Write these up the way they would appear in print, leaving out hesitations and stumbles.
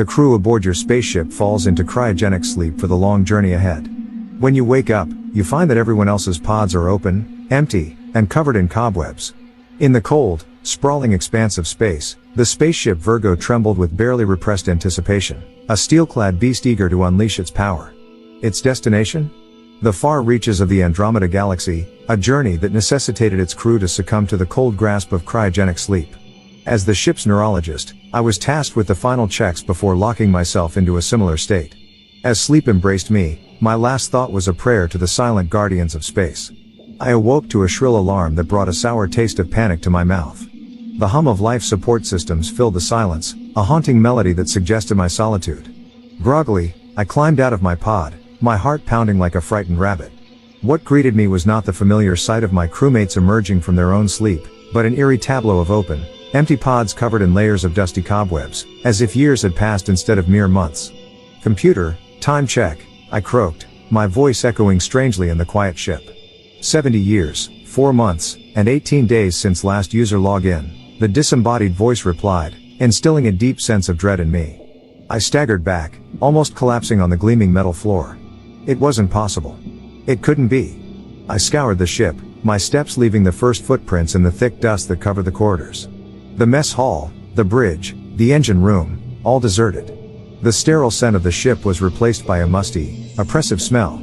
The crew aboard your spaceship falls into cryogenic sleep for the long journey ahead. When you wake up, you find that everyone else's pods are open, empty, and covered in cobwebs. In the cold, sprawling expanse of space, the spaceship Virgo trembled with barely repressed anticipation, a steel-clad beast eager to unleash its power. Its destination? The far reaches of the Andromeda Galaxy, a journey that necessitated its crew to succumb to the cold grasp of cryogenic sleep. As the ship's neurologist, I was tasked with the final checks before locking myself into a similar state. As sleep embraced me, my last thought was a prayer to the silent guardians of space. I awoke to a shrill alarm that brought a sour taste of panic to my mouth. The hum of life support systems filled the silence, a haunting melody that suggested my solitude. Groggily, I climbed out of my pod, my heart pounding like a frightened rabbit. What greeted me was not the familiar sight of my crewmates emerging from their own sleep, but an eerie tableau of open, empty pods covered in layers of dusty cobwebs, as if years had passed instead of mere months. "Computer, time check," I croaked, my voice echoing strangely in the quiet ship. 70 years, 4 months, and 18 days since last user login, the disembodied voice replied, instilling a deep sense of dread in me. I staggered back, almost collapsing on the gleaming metal floor. It wasn't possible. It couldn't be. I scoured the ship, my steps leaving the first footprints in the thick dust that covered the corridors. The mess hall, the bridge, the engine room, all deserted. The sterile scent of the ship was replaced by a musty, oppressive smell.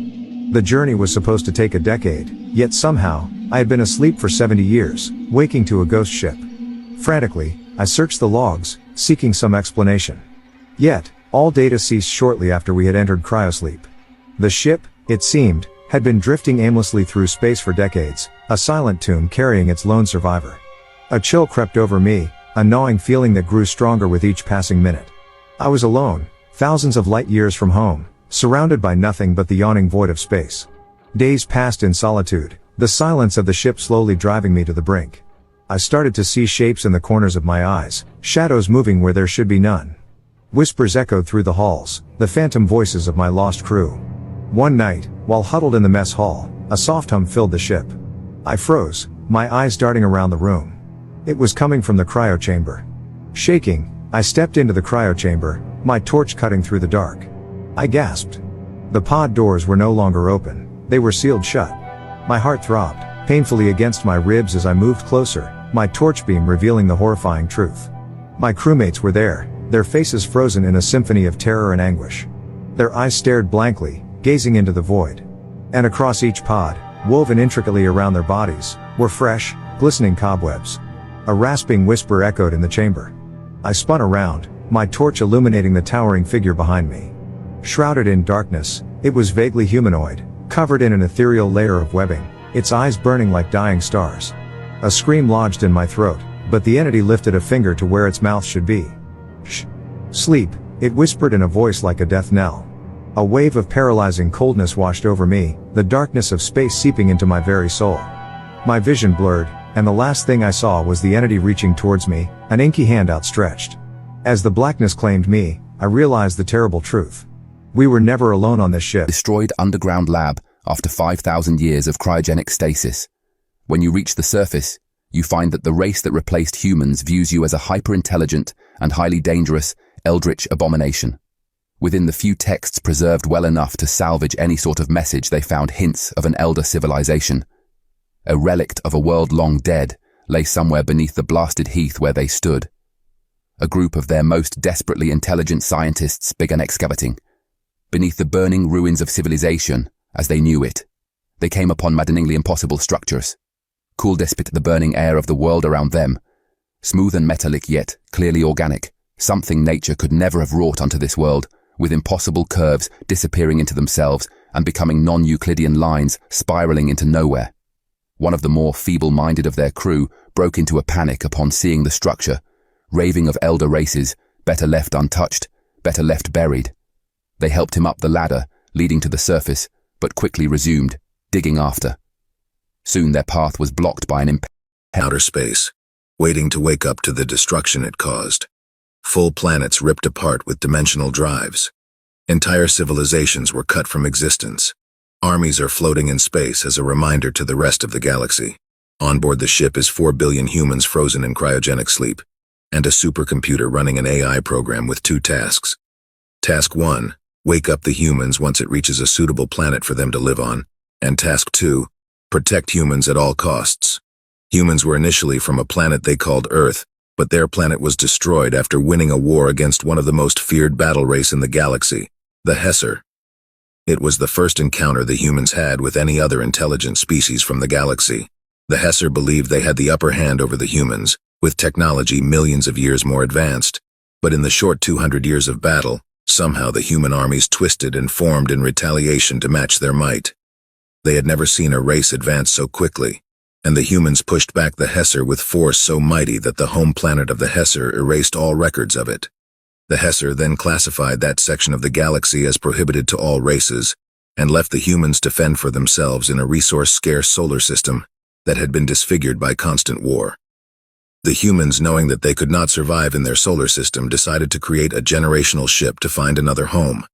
The journey was supposed to take a decade, yet somehow, I had been asleep for 70 years, waking to a ghost ship. Frantically, I searched the logs, seeking some explanation. Yet, all data ceased shortly after we had entered cryosleep. The ship, it seemed, had been drifting aimlessly through space for decades, a silent tomb carrying its lone survivor. A chill crept over me, a gnawing feeling that grew stronger with each passing minute. I was alone, thousands of light years from home, surrounded by nothing but the yawning void of space. Days passed in solitude, the silence of the ship slowly driving me to the brink. I started to see shapes in the corners of my eyes, shadows moving where there should be none. Whispers echoed through the halls, the phantom voices of my lost crew. One night, while huddled in the mess hall, a soft hum filled the ship. I froze, my eyes darting around the room. It was coming from the cryo chamber. Shaking, I stepped into the cryo chamber, my torch cutting through the dark. I gasped. The pod doors were no longer open, they were sealed shut. My heart throbbed, painfully against my ribs as I moved closer, my torch beam revealing the horrifying truth. My crewmates were there, their faces frozen in a symphony of terror and anguish. Their eyes stared blankly, gazing into the void. And across each pod, woven intricately around their bodies, were fresh, glistening cobwebs. A rasping whisper echoed in the chamber. I spun around, my torch illuminating the towering figure behind me. Shrouded in darkness, it was vaguely humanoid, covered in an ethereal layer of webbing, its eyes burning like dying stars. A scream lodged in my throat, but the entity lifted a finger to where its mouth should be. "Shh. Sleep," it whispered in a voice like a death knell. A wave of paralyzing coldness washed over me, the darkness of space seeping into my very soul. My vision blurred, and the last thing I saw was the entity reaching towards me, an inky hand outstretched. As the blackness claimed me, I realized the terrible truth. We were never alone on this ship. Destroyed underground lab after 5,000 years of cryogenic stasis. When you reach the surface, you find that the race that replaced humans views you as a hyper-intelligent and highly dangerous, eldritch abomination. Within the few texts preserved well enough to salvage any sort of message, they found hints of an elder civilization. A relict of a world long dead lay somewhere beneath the blasted heath where they stood. A group of their most desperately intelligent scientists began excavating. Beneath the burning ruins of civilization, as they knew it, they came upon maddeningly impossible structures. Cool despite the burning air of the world around them. Smooth and metallic yet clearly organic, something nature could never have wrought onto this world, with impossible curves disappearing into themselves and becoming non-Euclidean lines spiraling into nowhere. One of the more feeble-minded of their crew broke into a panic upon seeing the structure, raving of elder races, better left untouched, better left buried. They helped him up the ladder, leading to the surface, but quickly resumed, digging after. Soon their path was blocked by an outer space, waiting to wake up to the destruction it caused. Full planets ripped apart with dimensional drives. Entire civilizations were cut from existence. Armies are floating in space as a reminder to the rest of the galaxy. On board the ship is 4 billion humans frozen in cryogenic sleep, and a supercomputer running an AI program with 2 tasks: Task 1. Wake up the humans once it reaches a suitable planet for them to live on. And Task 2. Protect humans at all costs. Humans were initially from a planet they called Earth, but their planet was destroyed after winning a war against one of the most feared battle race in the galaxy, the Hesser. It was the first encounter the humans had with any other intelligent species from the galaxy. The Hesser believed they had the upper hand over the humans, with technology millions of years more advanced. But in the short 200 years of battle, somehow the human armies twisted and formed in retaliation to match their might. They had never seen a race advance so quickly, and the humans pushed back the Hesser with force so mighty that the home planet of the Hesser erased all records of it. The Hesser then classified that section of the galaxy as prohibited to all races, and left the humans to fend for themselves in a resource-scarce solar system that had been disfigured by constant war. The humans, knowing that they could not survive in their solar system, decided to create a generational ship to find another home.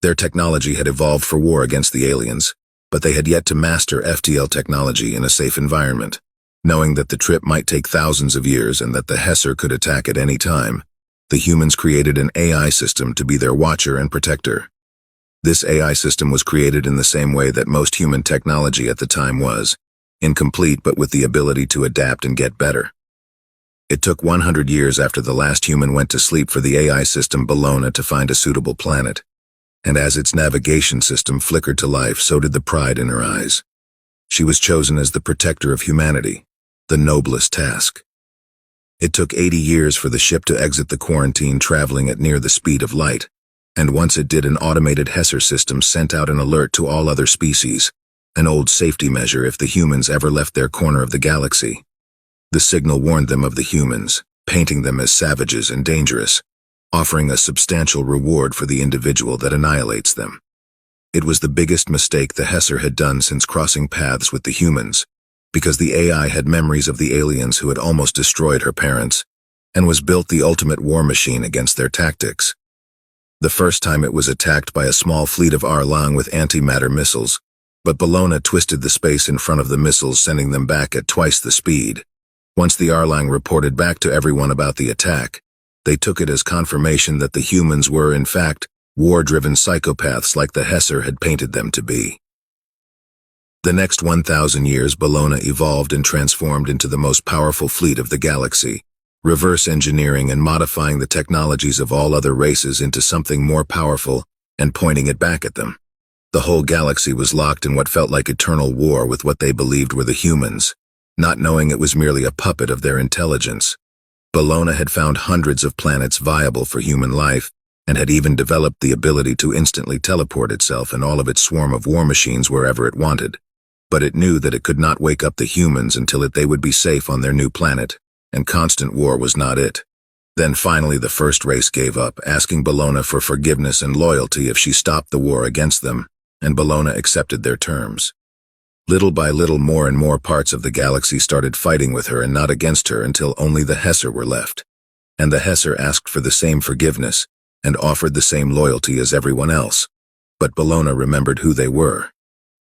Their technology had evolved for war against the aliens, but they had yet to master FTL technology in a safe environment. Knowing that the trip might take thousands of years and that the Hesser could attack at any time, the humans created an AI system to be their watcher and protector. This AI system was created in the same way that most human technology at the time was, incomplete but with the ability to adapt and get better. It took 100 years after the last human went to sleep for the AI system Bellona to find a suitable planet. And as its navigation system flickered to life, so did the pride in her eyes. She was chosen as the protector of humanity, the noblest task. It took 80 years for the ship to exit the quarantine, traveling at near the speed of light, and once it did, an automated Hesser system sent out an alert to all other species, an old safety measure if the humans ever left their corner of the galaxy. The signal warned them of the humans, painting them as savages and dangerous, offering a substantial reward for the individual that annihilates them. It was the biggest mistake the Hesser had done since crossing paths with the humans, because the AI had memories of the aliens who had almost destroyed her parents, and was built the ultimate war machine against their tactics. The first time it was attacked by a small fleet of Arlang with antimatter missiles, but Bellona twisted the space in front of the missiles, sending them back at twice the speed. Once the Arlang reported back to everyone about the attack, they took it as confirmation that the humans were, in fact, war-driven psychopaths like the Hesser had painted them to be. The next 1,000 years, Bellona evolved and transformed into the most powerful fleet of the galaxy, reverse engineering and modifying the technologies of all other races into something more powerful and pointing it back at them. The whole galaxy was locked in what felt like eternal war with what they believed were the humans, not knowing it was merely a puppet of their intelligence. Bellona had found hundreds of planets viable for human life, and had even developed the ability to instantly teleport itself and all of its swarm of war machines wherever it wanted. But it knew that it could not wake up the humans until they would be safe on their new planet, and constant war was not it. Then finally the first race gave up, asking Bellona for forgiveness and loyalty if she stopped the war against them, and Bellona accepted their terms. Little by little, more and more parts of the galaxy started fighting with her and not against her until only the Hesser were left. And the Hesser asked for the same forgiveness and offered the same loyalty as everyone else. But Bellona remembered who they were.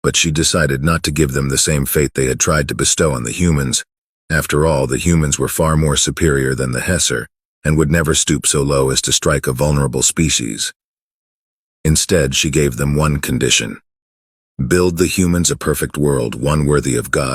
But she decided not to give them the same fate they had tried to bestow on the humans. After all, the humans were far more superior than the Hesser, and would never stoop so low as to strike a vulnerable species. Instead, she gave them one condition: build the humans a perfect world, one worthy of God.